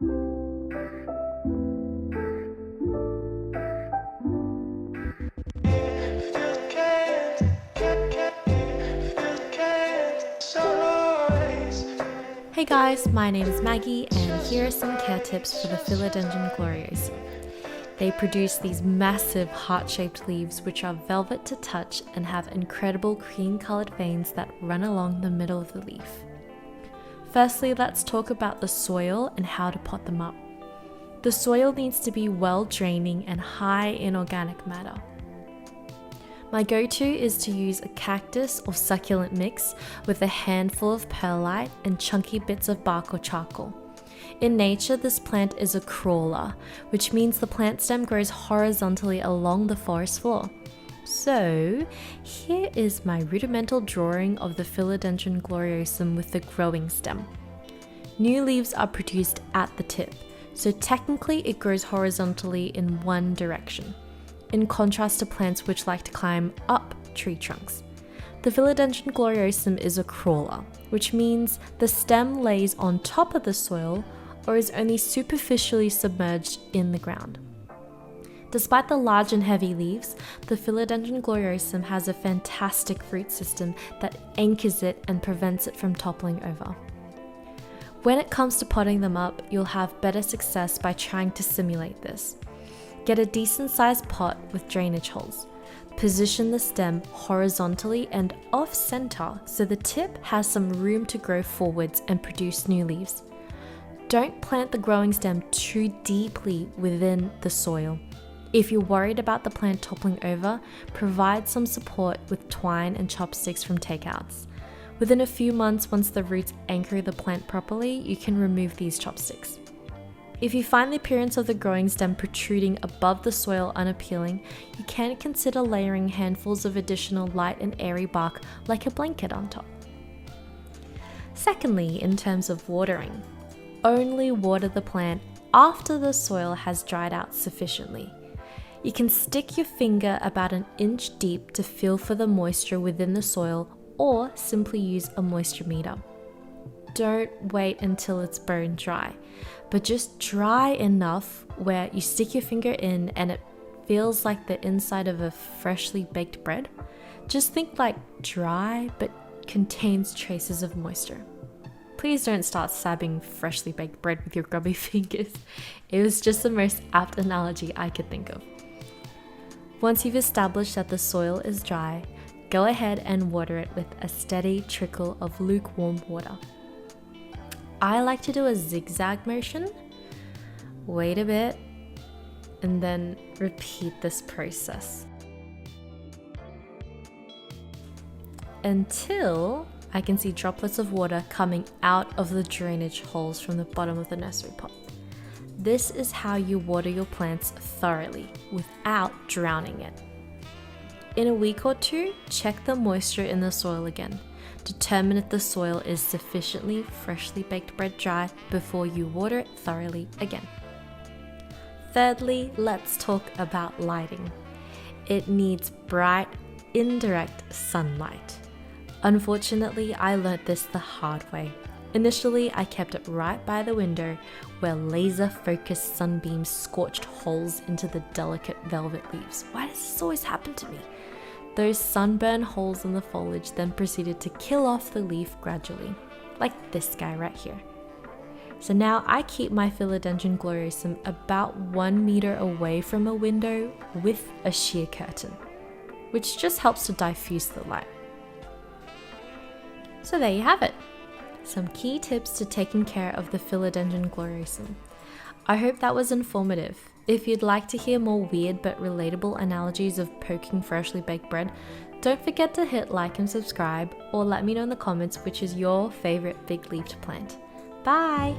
Hey guys, my name is Maggie and here are some care tips for the Philodendron Gloriosum. They produce these massive heart-shaped leaves which are velvet to touch and have incredible cream-colored veins that run along the middle of the leaf. Firstly, let's talk about the soil and how to pot them up. The soil needs to be well draining and high in organic matter. My go-to is to use a cactus or succulent mix with a handful of perlite and chunky bits of bark or charcoal. In nature, this plant is a crawler, which means the plant stem grows horizontally along the forest floor. So, here is my rudimental drawing of the Philodendron Gloriosum with the growing stem. New leaves are produced at the tip, so technically it grows horizontally in one direction, in contrast to plants which like to climb up tree trunks. The Philodendron Gloriosum is a crawler, which means the stem lays on top of the soil or is only superficially submerged in the ground. Despite the large and heavy leaves, the Philodendron Gloriosum has a fantastic root system that anchors it and prevents it from toppling over. When it comes to potting them up, you'll have better success by trying to simulate this. Get a decent sized pot with drainage holes. Position the stem horizontally and off center so the tip has some room to grow forwards and produce new leaves. Don't plant the growing stem too deeply within the soil. If you're worried about the plant toppling over, provide some support with twine and chopsticks from takeouts. Within a few months, once the roots anchor the plant properly, you can remove these chopsticks. If you find the appearance of the growing stem protruding above the soil unappealing, you can consider layering handfuls of additional light and airy bark like a blanket on top. Secondly, in terms of watering, only water the plant after the soil has dried out sufficiently. You can stick your finger about an inch deep to feel for the moisture within the soil or simply use a moisture meter. Don't wait until it's bone dry, but just dry enough where you stick your finger in and it feels like the inside of a freshly baked bread. Just think like dry but contains traces of moisture. Please don't start stabbing freshly baked bread with your grubby fingers. It was just the most apt analogy I could think of. Once you've established that the soil is dry, go ahead and water it with a steady trickle of lukewarm water. I like to do a zigzag motion, wait a bit, and then repeat this process until I can see droplets of water coming out of the drainage holes from the bottom of the nursery pot. This is how you water your plants thoroughly without drowning it. In a week or two, check the moisture in the soil again. Determine if the soil is sufficiently freshly baked bread dry before you water it thoroughly again. Thirdly, let's talk about lighting. It needs bright, indirect sunlight. Unfortunately, I learnt this the hard way. Initially, I kept it right by the window where laser-focused sunbeams scorched holes into the delicate velvet leaves. Why does this always happen to me? Those sunburn holes in the foliage then proceeded to kill off the leaf gradually, like this guy right here. So now I keep my Philodendron Gloriosum about 1 meter away from a window with a sheer curtain, which just helps to diffuse the light. So there you have it. Some key tips to taking care of the Philodendron Gloriosum. I hope that was informative. If you'd like to hear more weird but relatable analogies of poking freshly baked bread, don't forget to hit like and subscribe, or let me know in the comments which is your favorite big-leafed plant. Bye!